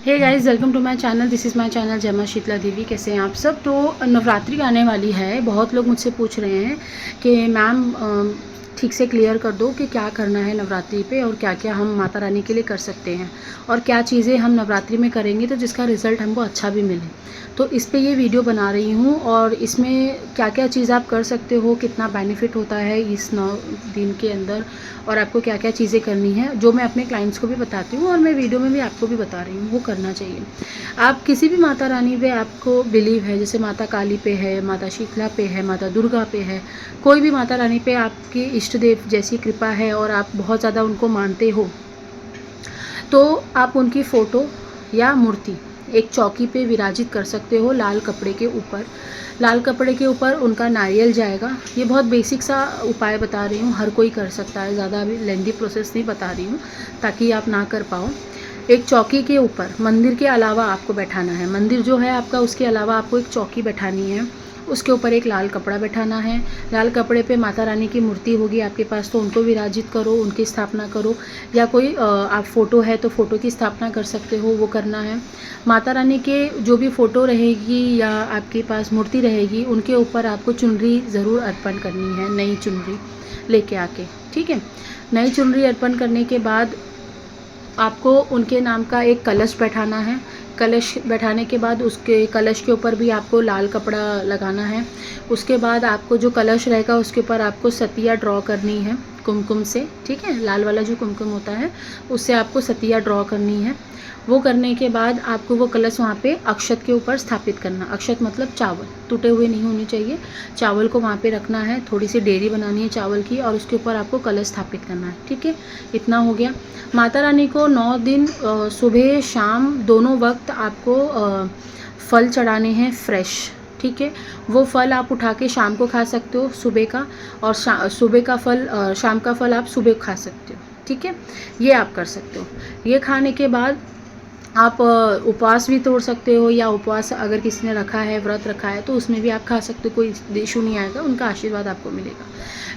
Hey guys, welcome to my channel. This is my channel Jai Maa Sheetla देवी। कैसे हैं आप सब। तो नवरात्रि आने वाली है। बहुत लोग मुझसे पूछ रहे हैं कि मैम ठीक से क्लियर कर दो कि क्या करना है नवरात्रि पे और क्या क्या हम माता रानी के लिए कर सकते हैं और क्या चीज़ें हम नवरात्रि में करेंगे तो जिसका रिज़ल्ट हमको अच्छा भी मिले। तो इस पे ये वीडियो बना रही हूँ और इसमें क्या क्या चीज़ आप कर सकते हो, कितना बेनिफिट होता है इस 9 दिन के अंदर और आपको क्या क्या चीज़ें करनी है, जो मैं अपने क्लाइंट्स को भी बताती हूँ और मैं वीडियो में भी आपको भी बता रही हूँ वो करना चाहिए। आप किसी भी माता रानी पे आपको बिलीव है, जैसे माता काली पे है, माता शीतला पे है, माता दुर्गा पे है, कोई भी माता रानी पे आपकी इष्ट देव जैसी कृपा है और आप बहुत ज़्यादा उनको मानते हो, तो आप उनकी फ़ोटो या मूर्ति एक चौकी पे विराजित कर सकते हो लाल कपड़े के ऊपर। लाल कपड़े के ऊपर उनका नारियल जाएगा। ये बहुत बेसिक सा उपाय बता रही हूँ, हर कोई कर सकता है, ज़्यादा अभी लेंदी प्रोसेस नहीं बता रही हूँ ताकि आप ना कर पाओ। एक चौकी के ऊपर मंदिर के अलावा आपको बैठाना है, मंदिर जो है आपका उसके अलावा आपको एक चौकी बैठानी है, उसके ऊपर एक लाल कपड़ा बैठाना है। लाल कपड़े पे माता रानी की मूर्ति होगी आपके पास तो उनको विराजित करो, उनकी स्थापना करो, या कोई आप फ़ोटो है तो फ़ोटो की स्थापना कर सकते हो, वो करना है। माता रानी के जो भी फ़ोटो रहेगी या आपके पास मूर्ति रहेगी उनके ऊपर आपको चुनरी ज़रूर अर्पण करनी है, नई चुनरी लेके आके, ठीक है। नई चुनरी अर्पण करने के बाद आपको उनके नाम का एक कलश बैठाना है। कलश बैठाने के बाद उसके कलश के ऊपर भी आपको लाल कपड़ा लगाना है। उसके बाद आपको जो कलश रहेगा उसके ऊपर आपको सतिया ड्रॉ करनी है कुमकुम से, ठीक है। लाल वाला जो कुमकुम होता है उससे आपको सतिया ड्रॉ करनी है। वो करने के बाद आपको वो कलश वहाँ पे अक्षत के ऊपर स्थापित करना। अक्षत मतलब चावल, टूटे हुए नहीं होने चाहिए, चावल को वहाँ पे रखना है। थोड़ी सी डेरी बनानी है चावल की और उसके ऊपर आपको कलश स्थापित करना है, ठीक है। इतना हो गया। माता रानी को 9 दिन सुबह शाम दोनों वक्त आपको फल चढ़ाने हैं फ्रेश, ठीक है। वो फल आप उठा के शाम को खा सकते हो सुबह का, और सुबह का फल शाम का फल आप सुबह खा सकते हो, ठीक है। ये आप कर सकते हो। ये खाने के बाद आप उपवास भी तोड़ सकते हो, या उपवास अगर किसी ने रखा है, व्रत रखा है, तो उसमें भी आप खा सकते हो, कोई इशू नहीं आएगा, उनका आशीर्वाद आपको मिलेगा।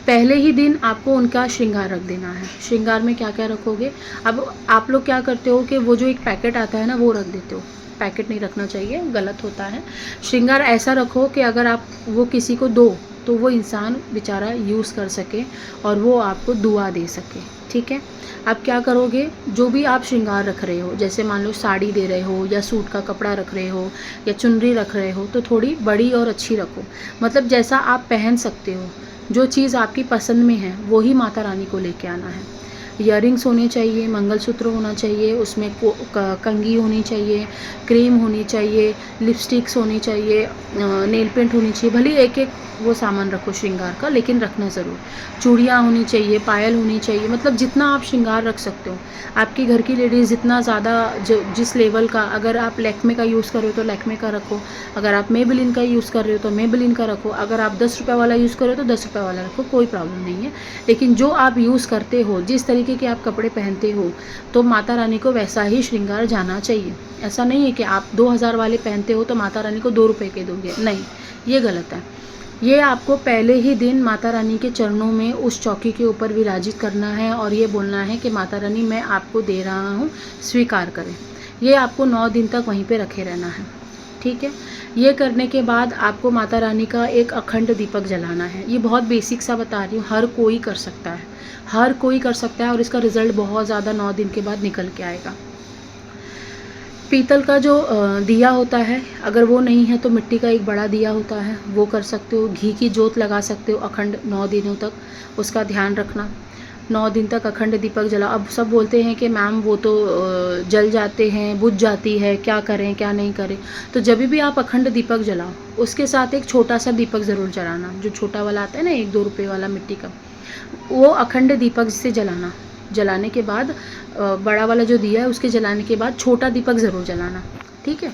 पहले ही दिन आपको उनका श्रृंगार रख देना है। श्रृंगार में क्या क्या रखोगे, अब आप लोग क्या करते हो कि वो जो एक पैकेट आता है ना वो रख देते हो। पैकेट नहीं रखना चाहिए, गलत होता है। श्रृंगार ऐसा रखो कि अगर आप वो किसी को दो तो वो इंसान बेचारा यूज़ कर सके और वो आपको दुआ दे सके, ठीक है। आप क्या करोगे, जो भी आप श्रृंगार रख रहे हो, जैसे मान लो साड़ी दे रहे हो या सूट का कपड़ा रख रहे हो या चुनरी रख रहे हो, तो थोड़ी बड़ी और अच्छी रखो। मतलब जैसा आप पहन सकते हो, जो चीज़ आपकी पसंद में है वो ही माता रानी को लेके आना है। इयररिंग्स होने चाहिए, मंगलसूत्र होना चाहिए, उसमें कंघी होनी चाहिए, क्रीम होनी चाहिए, लिपस्टिक्स होनी चाहिए, नेल पेंट होनी चाहिए। भले एक एक वो सामान रखो श्रृंगार का, लेकिन रखना ज़रूर। चूड़ियाँ होनी चाहिए, पायल होनी चाहिए, मतलब जितना आप श्रृंगार रख सकते हो। आपकी घर की लेडीज़ जितना ज़्यादा जिस लेवल का, अगर आप लैक्मे का यूज़ कर रहे हो तो लैक्मे का रखो, अगर आप मेबेलिन का यूज़ कर रहे हो तो मेबेलिन का रखो, अगर आप 10 रुपये वाला यूज़ कर रहे हो तो 10 रुपये वाला रखो, कोई प्रॉब्लम नहीं है। लेकिन जो आप यूज़ करते हो, जिस तरीके के आप कपड़े पहनते हो, तो माता रानी को वैसा ही श्रृंगार जाना चाहिए। ऐसा नहीं है कि आप 2000 वाले पहनते हो तो माता रानी को 2 रुपये के दोगे, नहीं, ये गलत है। ये आपको पहले ही दिन माता रानी के चरणों में उस चौकी के ऊपर विराजित करना है और ये बोलना है कि माता रानी मैं आपको दे रहा हूँ, स्वीकार करें। ये आपको 9 दिन तक वहीं पे रखे रहना है, ठीक है। ये करने के बाद आपको माता रानी का एक अखंड दीपक जलाना है। ये बहुत बेसिक सा बता रही हूँ, हर कोई कर सकता है, हर कोई कर सकता है और इसका रिज़ल्ट बहुत ज़्यादा 9 दिन के बाद निकल के आएगा। पीतल का जो दिया होता है, अगर वो नहीं है तो मिट्टी का एक बड़ा दिया होता है, वो कर सकते हो। घी की जोत लगा सकते हो अखंड 9 दिनों तक, उसका ध्यान रखना। 9 दिन तक अखंड दीपक जला। अब सब बोलते हैं कि मैम वो तो जल जाते हैं, बुझ जाती है, क्या करें क्या नहीं करें। तो जब भी आप अखंड दीपक जलाओ उसके साथ एक छोटा सा दीपक ज़रूर जलाना, जो छोटा वाला आता है ना, 1-2 रुपये वाला मिट्टी का, वो अखंड दीपक से जलाना। जलाने के बाद बड़ा वाला जो दिया है उसके जलाने के बाद छोटा दीपक ज़रूर जलाना, ठीक है।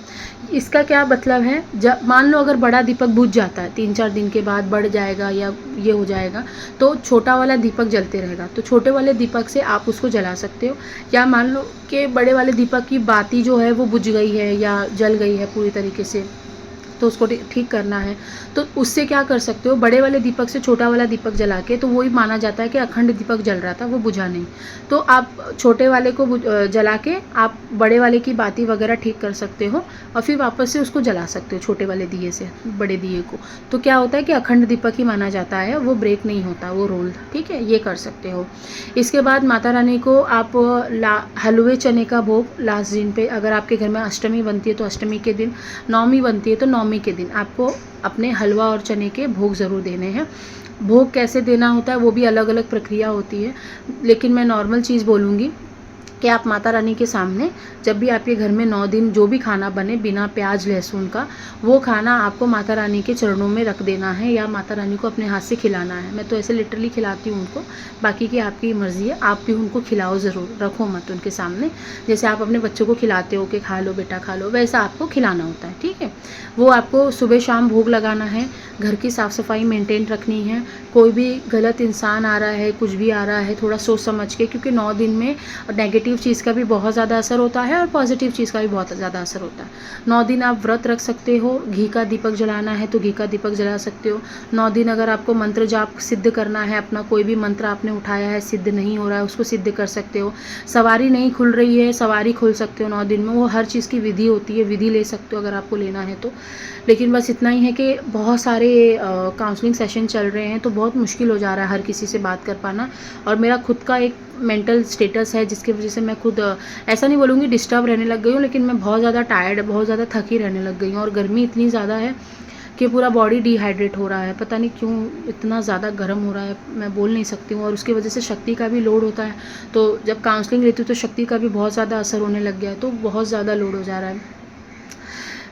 इसका क्या मतलब है, जब मान लो अगर बड़ा दीपक बुझ जाता है, 3-4 दिन के बाद बढ़ जाएगा या ये हो जाएगा, तो छोटा वाला दीपक जलते रहेगा, तो छोटे वाले दीपक से आप उसको जला सकते हो। या मान लो कि बड़े वाले दीपक की बाती जो है वो बुझ गई है या जल गई है पूरी तरीके से, तो उसको ठीक करना है, तो उससे क्या कर सकते हो, बड़े वाले दीपक से छोटा वाला दीपक जला के, तो वही माना जाता है कि अखंड दीपक जल रहा था, वो बुझा नहीं। तो आप छोटे वाले को जला के आप बड़े वाले की बाती वगैरह ठीक कर सकते हो और फिर वापस से उसको जला सकते हो छोटे वाले दिए से बड़े दिए को। तो क्या होता है कि अखंड दीपक ही माना जाता है, वो ब्रेक नहीं होता वो रोल। ठीक है, ये कर सकते हो। इसके बाद माता रानी को आप हलवे चने का भोग लास्ट दिन पे, अगर आपके घर में अष्टमी बनती है तो अष्टमी के दिन, नवमी बनती है तो नवमी के दिन आपको अपने हलवा और चने के भोग ज़रूर देने हैं। भोग कैसे देना होता है वो भी अलग अलग प्रक्रिया होती है, लेकिन मैं नॉर्मल चीज़ बोलूँगी कि आप माता रानी के सामने जब भी आपके घर में 9 दिन जो भी खाना बने बिना प्याज लहसुन का, वो खाना आपको माता रानी के चरणों में रख देना है या माता रानी को अपने हाथ से खिलाना है। मैं तो ऐसे लिटरली खिलाती हूँ उनको, बाकी की आपकी मर्ज़ी है, आप भी उनको खिलाओ ज़रूर, रखो मत उनके सामने। जैसे आप अपने बच्चों को खिलाते हो कि खा लो बेटा खा लो, वैसा आपको खिलाना होता है। ठीक है, वो आपको सुबह शाम भोग लगाना है। घर की साफ़ सफाई मेंटेन रखनी है। कोई भी गलत इंसान आ रहा है, कुछ भी आ रहा है, थोड़ा सोच समझ के, क्योंकि 9 दिन में नेगेटिव चीज़ का भी बहुत ज़्यादा असर होता है और पॉजिटिव चीज़ का भी बहुत ज़्यादा असर होता है। 9 दिन आप व्रत रख सकते हो। घी का दीपक जलाना है तो घी का दीपक जला सकते हो। 9 दिन अगर आपको मंत्र जाप सिद्ध करना है, अपना कोई भी मंत्र आपने उठाया है सिद्ध नहीं हो रहा है, उसको सिद्ध कर सकते हो। सवारी नहीं खुल रही है, सवारी खोल सकते हो 9 दिन में। वो हर चीज़ की विधि होती है, विधि ले सकते हो अगर आपको लेना है तो। लेकिन बस इतना ही है कि बहुत सारे काउंसलिंग सेशन चल रहे हैं तो बहुत मुश्किल हो जा रहा है हर किसी से बात कर पाना, और मेरा खुद का एक मेंटल स्टेटस है जिसकी वजह से मैं खुद ऐसा नहीं बोलूँगी डिस्टर्ब रहने लग गई हूँ, लेकिन मैं बहुत ज़्यादा टायर्ड, बहुत ज़्यादा थकी रहने लग गई हूँ। और गर्मी इतनी ज़्यादा है कि पूरा बॉडी डिहाइड्रेट हो रहा है, पता नहीं क्यों इतना ज़्यादा गर्म हो रहा है, मैं बोल नहीं सकती हूँ। और उसकी वजह से शक्ति का भी लोड होता है, तो जब काउंसलिंग लेती हूँ तो शक्ति का भी बहुत ज़्यादा असर होने लग गया है, तो बहुत ज़्यादा लोड हो जा रहा है।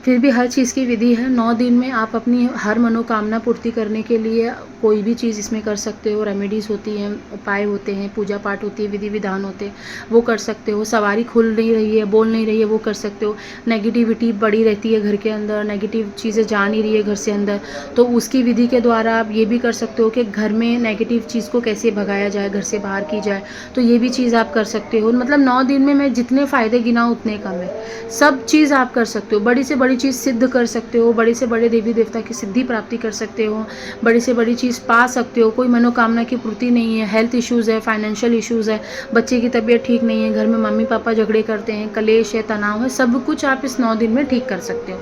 फिर भी हर चीज़ की विधि है। 9 दिन में आप अपनी हर मनोकामना पूर्ति करने के लिए कोई भी चीज़ इसमें कर सकते हो। रेमेडीज़ होती हैं, उपाय होते हैं, पूजा पाठ होती है, विधि विधान होते हैं, वो कर सकते हो। सवारी खुल नहीं रही है, बोल नहीं रही है, वो कर सकते हो। नेगेटिविटी बढ़ी रहती है घर के अंदर, नेगेटिव चीज़ें जा नहीं रही है घर से अंदर, तो उसकी विधि के द्वारा आप ये भी कर सकते हो कि घर में नेगेटिव चीज़ को कैसे भगाया जाए, घर से बाहर की जाए, तो ये भी चीज़ आप कर सकते हो। मतलब 9 दिन में मैं जितने फ़ायदे गिनाऊँ उतने कम है। सब चीज़ आप कर सकते हो, बड़ी से बड़ी चीज़ सिद्ध कर सकते हो, बड़े से बड़े देवी देवता की सिद्धि प्राप्ति कर सकते हो, बड़ी से बड़ी चीज़ पा सकते हो। कोई मनोकामना की पूर्ति नहीं है, हेल्थ इश्यूज़ है, फाइनेंशियल इश्यूज़ है, बच्चे की तबीयत ठीक नहीं है, घर में मम्मी पापा झगड़े करते हैं, कलेश है, तनाव है, सब कुछ आप इस 9 दिन में ठीक कर सकते हो,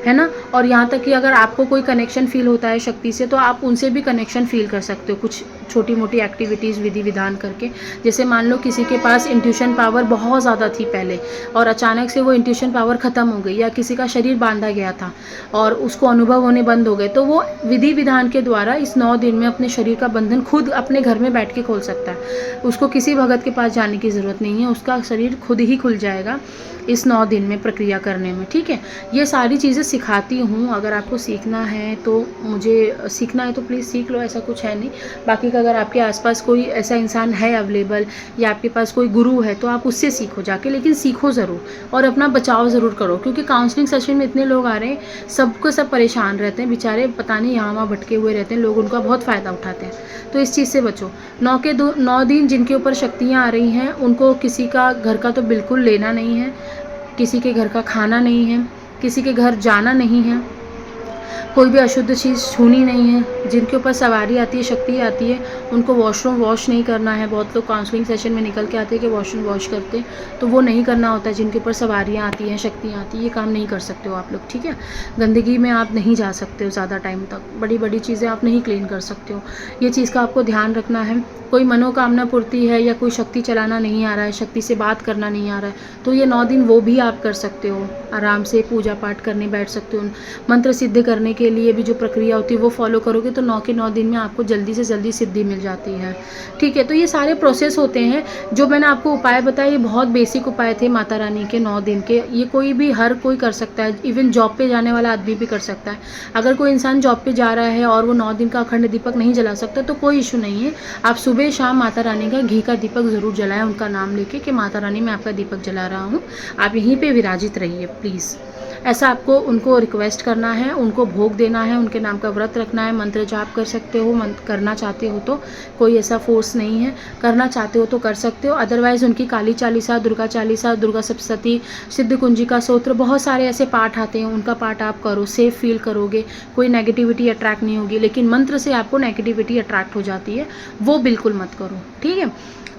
है ना। और यहाँ तक कि अगर आपको कोई कनेक्शन फील होता है शक्ति से, तो आप उनसे भी कनेक्शन फील कर सकते हो कुछ छोटी मोटी एक्टिविटीज़ विधि विधान करके। जैसे मान लो किसी के पास इंट्यूशन पावर बहुत ज़्यादा थी पहले और अचानक से वो इंट्यूशन पावर ख़त्म हो गई, या किसी का शरीर बांधा गया था और उसको अनुभव होने बंद हो गए, तो वो विधि विधान के द्वारा इस 9 दिन में अपने शरीर का बंधन खुद अपने घर में बैठ के खोल सकता है। उसको किसी भगत के पास जाने की ज़रूरत नहीं है, उसका शरीर खुद ही खुल जाएगा इस 9 दिन में प्रक्रिया करने में। ठीक है, ये सारी चीज़ें सिखाती हूँ। अगर आपको सीखना है तो मुझे सीखना है तो प्लीज़ सीख लो, ऐसा कुछ है नहीं। बाकी का अगर आपके आसपास कोई ऐसा इंसान है अवेलेबल या आपके पास कोई गुरु है तो आप उससे सीखो जाके, लेकिन सीखो ज़रूर और अपना बचाव ज़रूर करो, क्योंकि काउंसलिंग सेशन में इतने लोग आ रहे हैं, सबको सब परेशान रहते हैं बेचारे, पता नहीं यहाँ वहाँ भटके हुए रहते हैं, लोग उनका बहुत फ़ायदा उठाते हैं, तो इस चीज़ से बचो। 9 दिन जिनके ऊपर शक्तियाँ आ रही हैं उनको किसी का घर का तो बिल्कुल लेना नहीं है, किसी के घर का खाना नहीं है, किसी के घर जाना नहीं है, कोई भी अशुद्ध चीज़ छूनी नहीं है। जिनके ऊपर सवारी आती है, शक्ति आती है, उनको वॉशरूम वॉश नहीं करना है। बहुत लोग काउंसलिंग सेशन में निकल के आते हैं कि वॉशरूम वॉश करते हैं, तो वो नहीं करना होता है। जिनके ऊपर सवारियाँ आती हैं, शक्तियाँ आती हैं, ये काम नहीं कर सकते हो आप लोग। ठीक है, गंदगी में आप नहीं जा सकते हो ज़्यादा टाइम तक, बड़ी बड़ी चीज़ें आप नहीं क्लीन कर सकते हो, ये चीज़ का आपको ध्यान रखना है। कोई मनोकामना पूर्ति है या कोई शक्ति चलाना नहीं आ रहा है, शक्ति से बात करना नहीं आ रहा है, तो ये 9 दिन वो भी आप कर सकते हो। आराम से पूजा पाठ करने बैठ सकते हो। मंत्र सिद्ध करने के लिए भी जो प्रक्रिया होती है वो फॉलो करोगे तो 9 के 9 दिन में आपको जल्दी से जल्दी सिद्धि मिल जाती है। ठीक है, तो ये सारे प्रोसेस होते हैं। जो मैंने आपको उपाय बताए ये बहुत बेसिक उपाय थे माता रानी के 9 दिन के। ये कोई भी हर कोई कर सकता है, इवन जॉब पे जाने वाला आदमी भी कर सकता है। अगर कोई इंसान जॉब पे जा रहा है और वो 9 दिन का अखंड दीपक नहीं जला सकता तो कोई इशू नहीं है। आप सुबह शाम माता रानी का घी का दीपक ज़रूर जलाएं, उनका नाम लेके कि माता रानी मैं आपका दीपक जला रहा हूँ, आप यहीं पे विराजित रहिए प्लीज़। ऐसा आपको उनको रिक्वेस्ट करना है, उनको भोग देना है, उनके नाम का व्रत रखना है, मंत्र जाप कर सकते हो, मंत्र करना चाहते हो तो, कोई ऐसा फोर्स नहीं है, करना चाहते हो तो कर सकते हो। अदरवाइज़ उनकी काली चालीसा, दुर्गा चालीसा, दुर्गा सप्तशती, सिद्ध कुंजिका स्तोत्र, बहुत सारे ऐसे पाठ आते हैं, उनका पाठ आप करो, सेफ फील करोगे, कोई नेगेटिविटी अट्रैक्ट नहीं होगी। लेकिन मंत्र से आपको नेगेटिविटी अट्रैक्ट हो जाती है, वो बिल्कुल मत करो, ठीक है।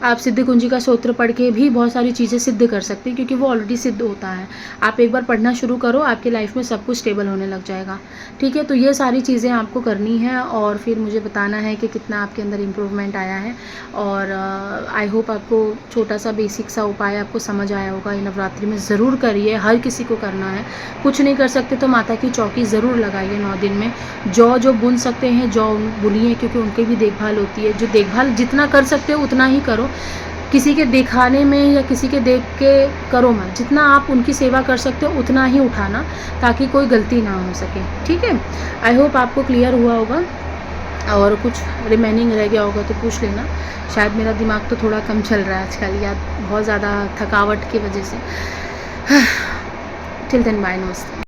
आप सिद्ध कुंजिका स्तोत्र पढ़ के भी बहुत सारी चीज़ें सिद्ध कर सकते हैं, क्योंकि वो ऑलरेडी सिद्ध होता है। आप एक बार पढ़ना शुरू करो, आपकी लाइफ में सब कुछ स्टेबल होने लग जाएगा, ठीक है। तो ये सारी चीज़ें आपको करनी है और फिर मुझे बताना है कि कितना आपके अंदर इम्प्रूवमेंट आया है। और आई होप आपको छोटा सा बेसिक सा उपाय आपको समझ आया होगा। ये नवरात्रि में ज़रूर करिए, हर किसी को करना है। कुछ नहीं कर सकते तो माता की चौकी ज़रूर लगाइए 9 दिन में। जो बुन सकते हैं जौ बुनिए, क्योंकि उनकी भी देखभाल होती है। जो देखभाल जितना कर सकते हो उतना ही करो, किसी के दिखाने में या किसी के देख के करो मत। जितना आप उनकी सेवा कर सकते हो उतना ही उठाना, ताकि कोई गलती ना हो सके, ठीक है। आई होप आपको क्लियर हुआ होगा, और कुछ रिमेनिंग रह गया होगा तो पूछ लेना। शायद मेरा दिमाग तो थोड़ा कम चल रहा है आजकल, या बहुत ज़्यादा थकावट की वजह से। टिल देन बाय, नमस्ते।